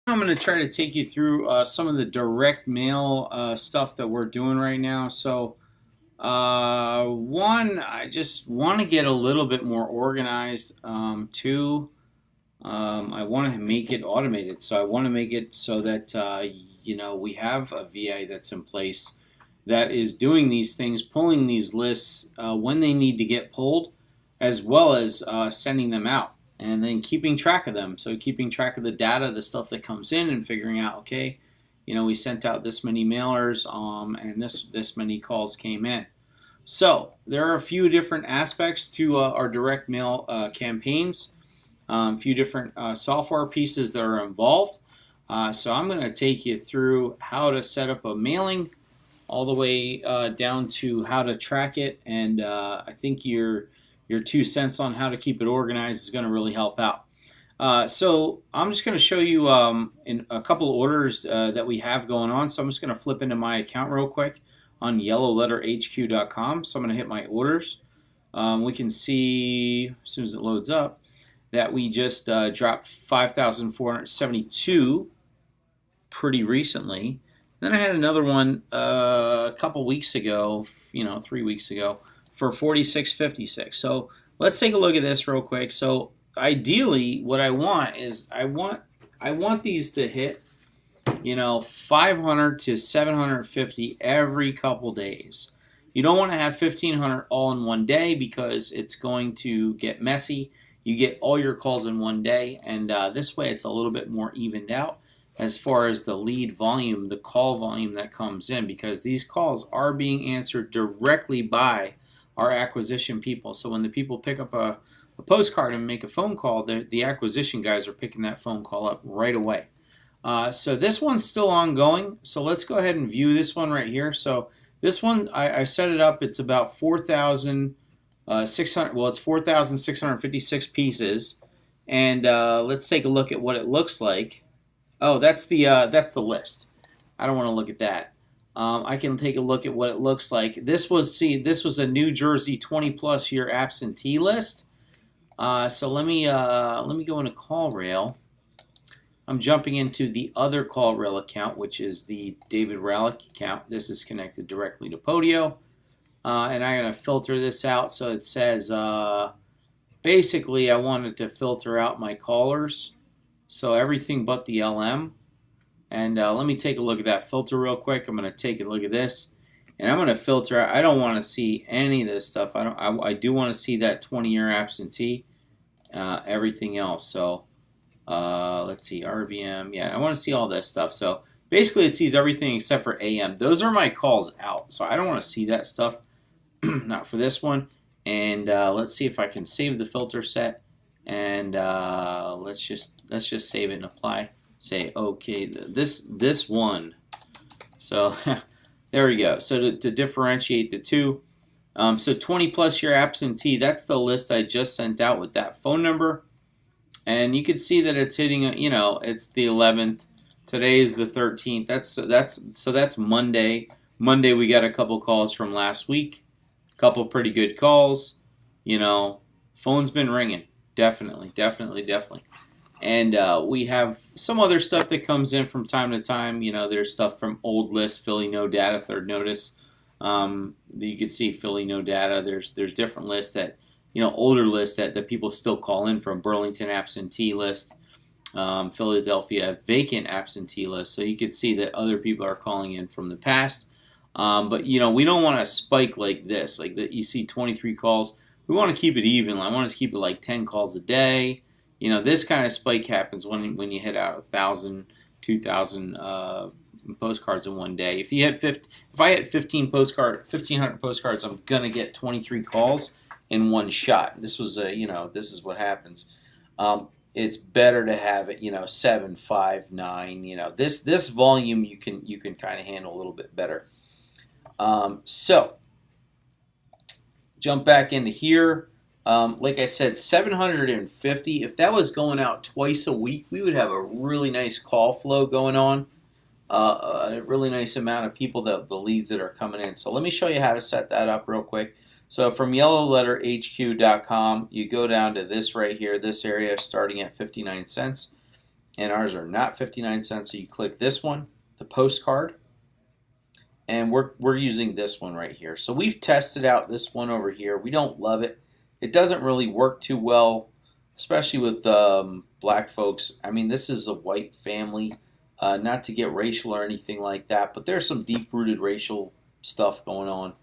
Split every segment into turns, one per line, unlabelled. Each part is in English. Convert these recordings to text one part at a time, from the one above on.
I'm going to try to take you through some of the direct mail stuff that we're doing right now. One, I just want to get a little bit more organized. Two, I want to make it automated. So I want to make it so that we have a VA that's in place that is doing these things, pulling these lists when they need to get pulled, as well as sending them out and then keeping track of them. So keeping track of the data, the stuff that comes in, and figuring out, okay, we sent out this many mailers, and this many calls came in. So there are a few different aspects to our direct mail campaigns, a few different software pieces that are involved. So I'm going to take you through how to set up a mailing, all the way down to how to track it, and I think your 2 cents on how to keep it organized is going to really help out. So I'm just going to show you in a couple of orders that we have going on. So I'm just going to flip into my account real quick on yellowletterhq.com. So I'm going to hit my orders. We can see as soon as it loads up that we just dropped 5,472 pretty recently. Then I had another one a couple weeks ago, 3 weeks ago, for 46.56. So let's take a look at this real quick. So ideally, what I want is I want these to hit 500 to 750 every couple days. You don't want to have 1,500 all in one day because it's going to get messy. You get all your calls in one day, and this way it's a little bit more evened out as far as the lead volume, the call volume that comes in, because these calls are being answered directly by our acquisition people. So when the people pick up a postcard and make a phone call, the acquisition guys are picking that phone call up right away. So this one's still ongoing. So let's go ahead and view this one right here. So this one, I set it up. It's about 4,600. Well, it's 4,656 pieces, and let's take a look at what it looks like. Oh, that's the list. I don't want to look at that. I can take a look at what it looks like. This was a New Jersey 20+ year absentee list. So let me go into CallRail. I'm jumping into the other CallRail account, which is the David Ralick account. This is connected directly to Podio, and I'm going to filter this out. So it says basically I wanted to filter out my callers, so everything but the LM. And let me take a look at that filter real quick. I'm going to take a look at this, and I'm going to filter out. I don't want to see any of this stuff. I do want to see that 20-year absentee. Everything else. So let's see, RVM. Yeah, I want to see all this stuff. So basically, it sees everything except for AM. Those are my calls out. So I don't want to see that stuff. Not for this one. And let's see if I can save the filter set. And let's just save it and apply. Say okay, this one. So there we go. So to differentiate the two, so 20+ year absentee, that's the list I just sent out with that phone number, and you can see that it's hitting. It's the 11th. Today is the 13th. That's Monday. Monday we got a couple calls from last week, a couple pretty good calls. Phone's been ringing. Definitely. And we have some other stuff that comes in from time to time. There's stuff from old lists, Philly no data, third notice. You can see Philly no data. There's different lists that, older lists that people still call in from. Burlington absentee list, Philadelphia vacant absentee list. So you can see that other people are calling in from the past. But we don't want to spike like this, like that. You see 23 calls. We want to keep it even. I want to keep it like 10 calls a day. This kind of spike happens when you hit out 1,000, 2,000 postcards in one day. If I hit 1,500 postcards, I'm gonna get 23 calls in one shot. This was this is what happens. It's better to have it 7, 5, 9. This volume you can kind of handle a little bit better. So jump back into here. Like I said, 750. If that was going out twice a week, we would have a really nice call flow going on. A really nice amount of people, the leads that are coming in. So let me show you how to set that up real quick. So from yellowletterhq.com, you go down to this right here, this area starting at 59 cents. and ours are not 59 cents. So you click this one, the postcard, and we're using this one right here. So we've tested out this one over here. We don't love it. It doesn't really work too well, especially with black folks. I mean, this is a white family, not to get racial or anything like that, but there's some deep-rooted racial stuff going on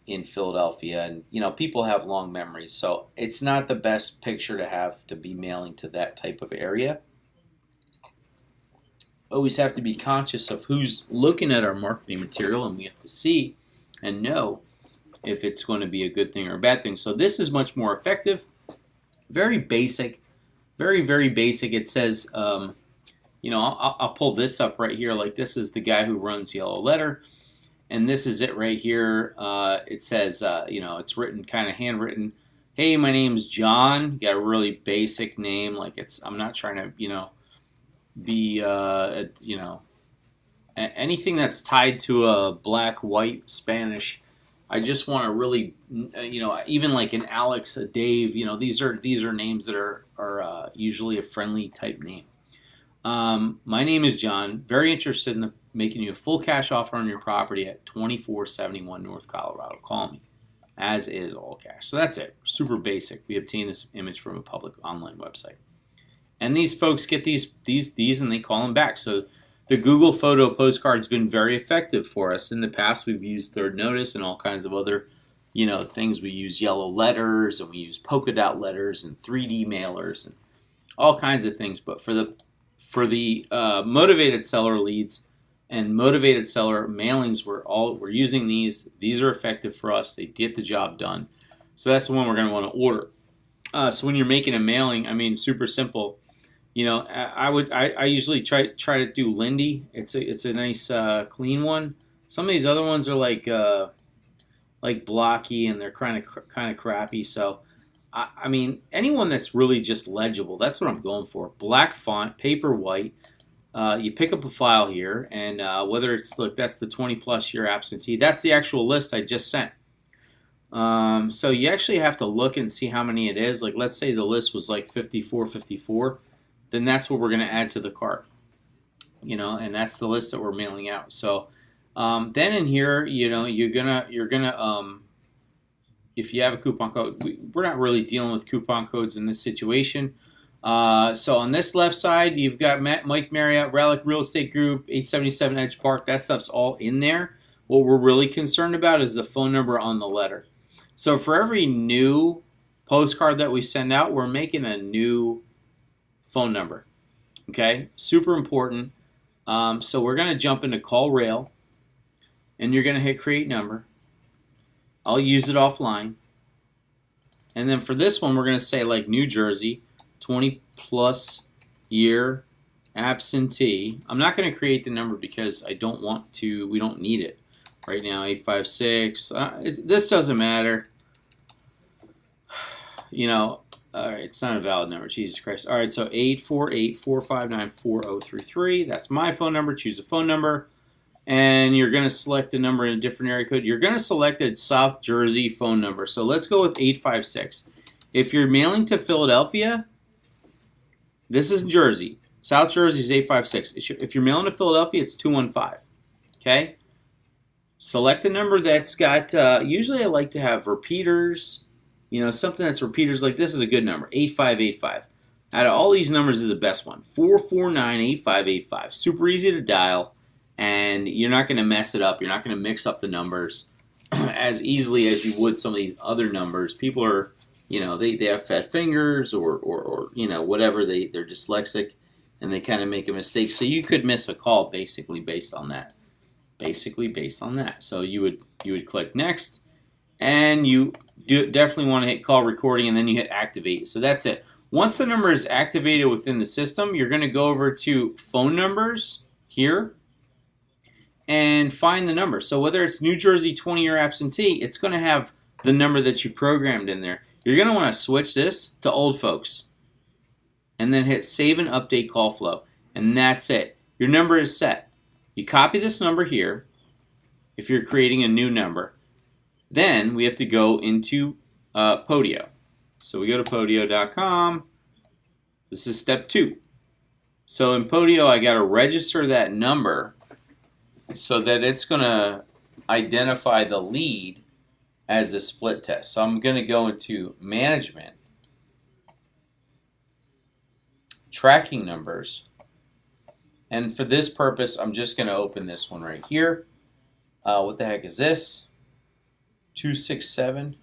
in Philadelphia, and you know, people have long memories, so it's not the best picture to have to be mailing to that type of area. Always have to be conscious of who's looking at our marketing material, and we have to see and know if it's going to be a good thing or a bad thing. So this is much more effective. Very basic, very, very basic. It says, you know, I'll pull this up right here. Like, this is the guy who runs Yellow Letter, and this is it right here. It says, you know, it's written kind of handwritten. Hey, my name's John. You got a really basic name. Like, I'm not trying to, you know, be, you know, anything that's tied to a black, white, Spanish. I just want to really, you know, even like an Alex, a Dave, you know, these are names that are usually a friendly type name. My name is John. Very interested in making you a full cash offer on your property at 2471 North Colorado. Call me. As is all cash. So that's it. Super basic. We obtained this image from a public online website. And these folks get these and they call them back. So the Google Photo postcard has been very effective for us. In the past, we've used Third Notice and all kinds of other, you know, things. We use yellow letters and we use polka dot letters and 3D mailers and all kinds of things. But for the motivated seller leads and motivated seller mailings, we're using these. These are effective for us. They get the job done. So that's the one we're going to want to order. So when you're making a mailing, I mean, super simple. You know, I usually try to do Lindy. It's a nice clean one. Some of these other ones are like blocky and they're kind of crappy. So I mean, anyone that's really just legible, that's what I'm going for. Black font, paper white. You pick up a file here, and whether it's, look, that's the 20+ year absentee. That's the actual list I just sent. So you actually have to look and see how many it is. Like, let's say the list was like 54. Then that's what we're going to add to the cart, you know, and that's the list that we're mailing out. So then in here, you know, you're gonna if you have a coupon code, we're not really dealing with coupon codes in this situation. So on this left side, you've got Mike Marriott, Relic Real Estate Group, 877 Edge Park. That stuff's all in there. What we're really concerned about is the phone number on the letter. So for every new postcard that we send out, we're making a new phone number. Okay, super important. So we're going to jump into Call Rail, and you're going to hit Create Number. I'll use it offline. And then for this one, we're going to say like New Jersey, 20+ year absentee. I'm not going to create the number because I don't want to. We don't need it right now. 856. This doesn't matter. You know. All right, it's not a valid number. Jesus Christ. All right, so 848-459-4033. That's my phone number. Choose a phone number. And you're going to select a number in a different area code. You're going to select a South Jersey phone number. So let's go with 856. If you're mailing to Philadelphia, this is Jersey. South Jersey is 856. If you're mailing to Philadelphia, it's 215. Okay? Select a number that's got, usually I like to have repeaters. You know, something that's repeaters, like this is a good number, 8585. Out of all these numbers is the best one, 449-8585. Super easy to dial, and you're not going to mess it up. You're not going to mix up the numbers as easily as you would some of these other numbers. People are, you know, they have fat fingers or you know, whatever, they're dyslexic, and they kind of make a mistake. So you could miss a call basically based on that. So you would click Next, and you definitely want to hit Call Recording, and then you hit Activate. So that's it. Once the number is activated within the system, you're going to go over to Phone Numbers here and find the number. So whether it's New Jersey 20-year absentee, it's going to have the number that you programmed in there. You're going to want to switch this to Old Folks and then hit Save and Update Call Flow, and that's it. Your number is set. You copy this number here if you're creating a new number. Then we have to go into Podio. So we go to podio.com. This is step 2. So in Podio, I got to register that number so that it's going to identify the lead as a split test. So I'm going to go into management, tracking numbers, and for this purpose, I'm just going to open this one right here. What the heck is this? 267.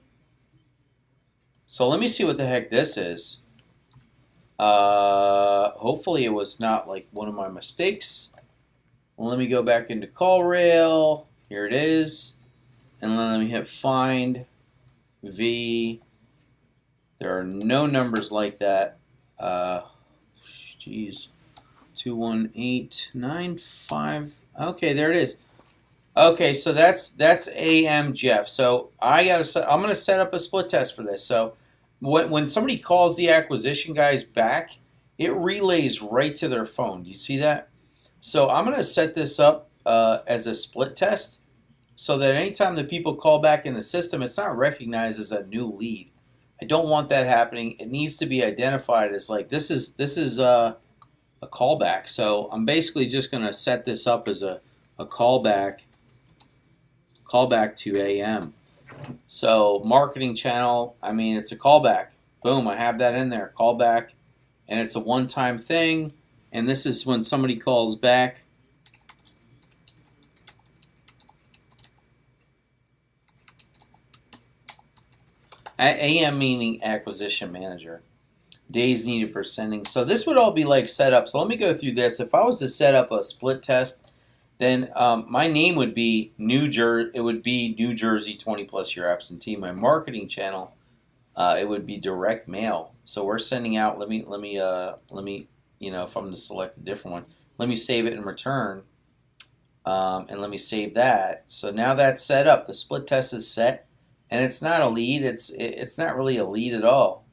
So let me see what the heck this is. Hopefully it was not like one of my mistakes. Well, let me go back into CallRail. Here it is. And then let me hit find V. There are no numbers like that. Geez. 21895. Okay, there it is. Okay, so that's AM Jeff. So I'm gonna set up a split test for this. So when somebody calls the acquisition guys back, it relays right to their phone. Do you see that? So I'm gonna set this up as a split test, so that anytime the people call back in the system, it's not recognized as a new lead. I don't want that happening. It needs to be identified as like this is a callback. So I'm basically just gonna set this up as a callback to AM. So marketing channel, I mean, it's a callback. Boom, I have that in there, callback, and it's a one-time thing. And this is when somebody calls back. AM meaning acquisition manager. Days needed for sending. So this would all be like set up. So let me go through this. If I was to set up a split test, then my name would be New Jersey. It would be New Jersey 20+ year absentee. My marketing channel, it would be direct mail. So we're sending out. Let me. You know, if I'm to select a different one, let me save it and return, and let me save that. So now that's set up. The split test is set, and it's not a lead. It's not really a lead at all.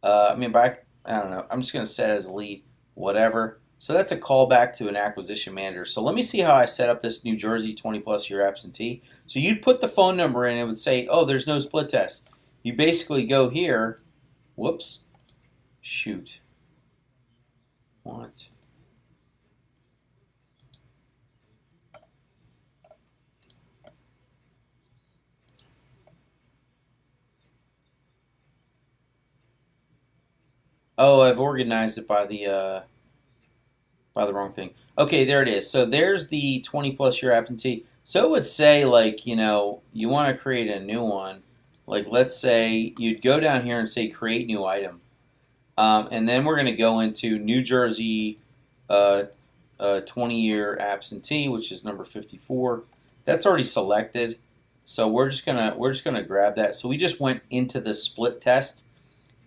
I mean, I don't know. I'm just going to set it as a lead, whatever. So that's a callback to an acquisition manager. So let me see how I set up this New Jersey 20+ year absentee. So you'd put the phone number in, and it would say, oh, there's no split test. You basically go here. Whoops. Shoot. What? Oh, I've organized it by the wrong thing. Okay, there it is. So there's the 20+ year absentee. So it would say, like, you know, you want to create a new one. Like, let's say you'd go down here and say create new item. And then we're going to go into New Jersey 20-year absentee, which is number 54. That's already selected. So we're just gonna grab that. So we just went into the split test,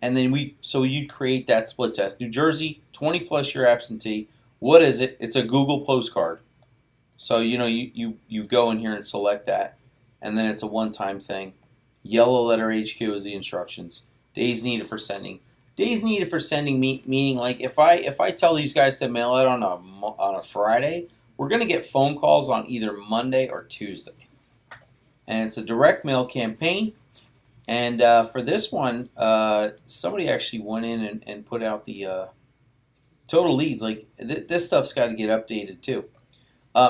and then you'd create that split test. New Jersey 20+ year absentee. What is it? It's a Google postcard. So you know you go in here and select that, and then it's a one-time thing. Yellow letter HQ is the instructions. Days needed for sending. Days needed for sending meaning like if I tell these guys to mail it on a Friday, we're gonna get phone calls on either Monday or Tuesday, and it's a direct mail campaign. And for this one, somebody actually went in and put out the total leads. Like this stuff's got to get updated too.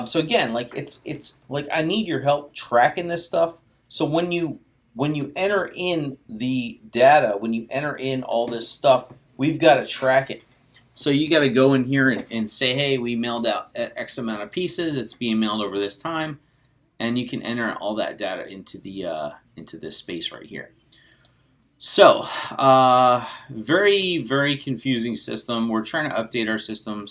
So again, like it's like I need your help tracking this stuff. So when you enter in the data, when you enter in all this stuff, we've got to track it. So you got to go in here and say, hey, we mailed out X amount of pieces. It's being mailed over this time, and you can enter all that data into this space right here. So very, very confusing system. We're trying to update our systems.